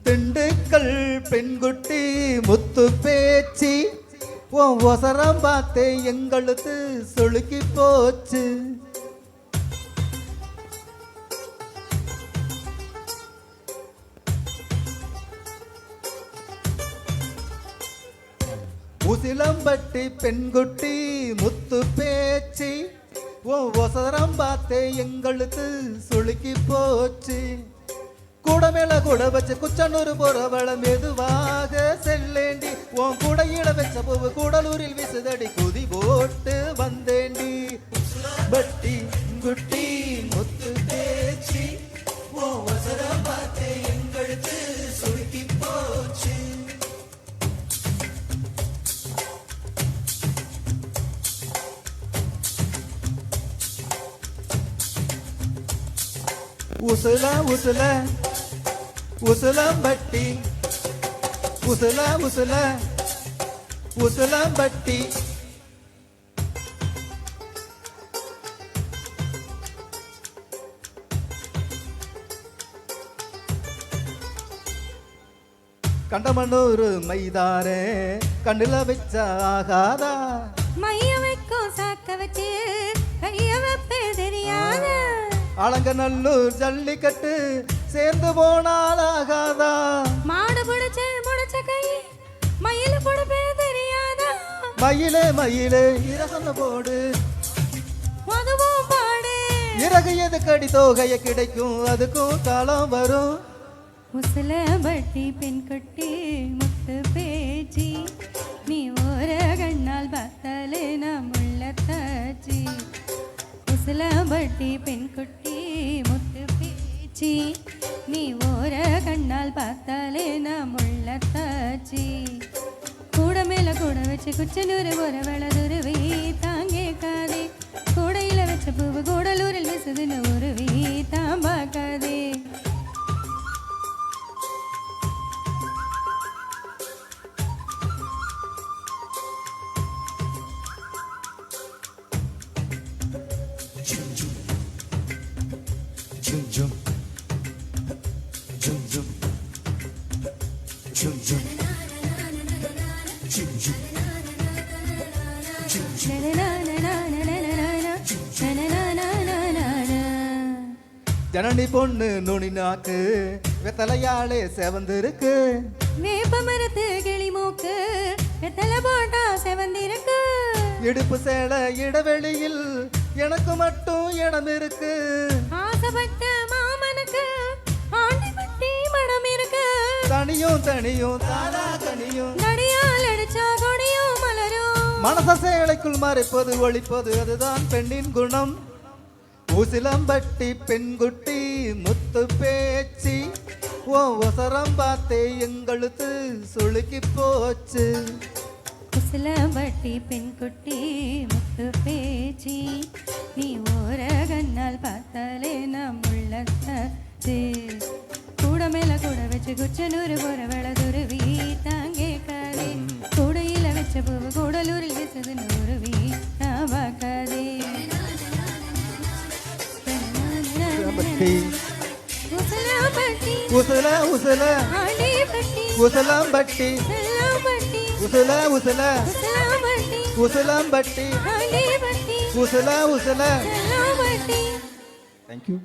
திண்டுக்கல் பெண்குட்டி முத்து பேச்சு உன் ஒசரம் பார்த்தே எங்களுக்கு சொலுக்கி போச்சு. உசிலம்பட்டி பெண்குட்டி முத்து பேச்சு உன் ஒசரம் பார்த்தே எங்களுக்கு சொலுக்கி போச்சு. கூட மேல கூட வச்சு குச்சனூர் போறவள மெதுவாக செல்லேண்டி உன் கூடையில வச்ச பூவு கூடலூரில் விசுதடி குதி போட்டு வந்தேண்டி. பட்டி குட்டி முத்து பேச்சு உன் ஒசரம் பார்த்தே எங்களுக்கு சொலுக்கி போச்சு. உசுல உசுல உசுலம்பட்டி உசுல உசுல உசுலம்பட்டி. கண்டமன்னூர் மைதாரே கண்ணுல வச்ச ஆகாதா மைய வைக்கும் சாக்க வச்சு கைய வைப்பே தெரியாத. அலங்கநல்லூர் ஜல்லிக்கட்டு சேர்ந்து போனால் ஆகாதா மாடு புடிச்ச முடிச்ச கை மயில புடிப்பே தெரியாதா. மயிலே மயிலே இரசன போடு அதுவும் பாடு இறகு எதுக்கடி தோகைய கிடைக்கும் அதுக்கும் காலம் வரும். உசிலம்பட்டி பெண் குட்டி முத்து பேச்சு நீ ஒரு கண்ணால் பார்த்தாலே நம் உள்ளத்தாச்சி. உசிலம்பட்டி பெண் குட்டி முத்து பேச்சு நீ ஓர கண்ணால் பார்த்தாலே நம் உள்ளத்தாச்சி. கூட மேல கூட வச்சு குச்சனூர் ஒரு வளதுருவி தாங்கே காதே கூடையில வச்ச பூவு கூடலூரில் விசுதுன்னு உருவி தாம்பாக்காதே. Jum jum jum jum jum jum jum jum Janani பொண்ணு நுனி நாக்கு வெத்தலையாளே செவந்திருக்கு. வேப்ப மரத்து கிளி மூக்கு வெத்தலை போட்டா செவந்திருக்கு. இடுப்பு சேலை இடைவெளியில் எனக்கு மட்டும் இடம் இருக்கு. ஆசைப்பட்ட மாமனுக்கு ஆண்டிப்பட்டி மனம் இருக்கு. தனியும் தனியும் தாரா தனியும் நடியால் அடிச்சா கொடியும் மலரும். மனச சேலைக்குள் மறைப்பது ஒழிப்பது அதுதான் பெண்ணின் குணம். உசிலம்பட்டி பெண்குட்டி முத்து பேச்சு உன் ஒசரம் பார்த்தே எங்களுக்கு சொலுக்கி போச்சு. உசிலம்பட்டி பெண் குட்டி முத்து பேச்சு நீ ஓர கண்ணால் பார்த்தாலே நம் உள்ளத்தாச்சு. கூட மேல கூட வச்சு குச்சனூர் போற வளதுருவி தாங்கே காதே கூடையில வச்ச பூவு கூடலூரில் விசுது நூறுவி தாவாக்காதே. உசிலம்பட்டி உசுல உசுல ஆண்டிப்பட்டி உசிலம்பட்டி உசிலம்பட்டி உசுல உசுல உசிலம்பட்டி உசிலம்பட்டி ஆண்டிப்பட்டி உசுல உசுல உசிலம்பட்டி. தேங்க்யூ.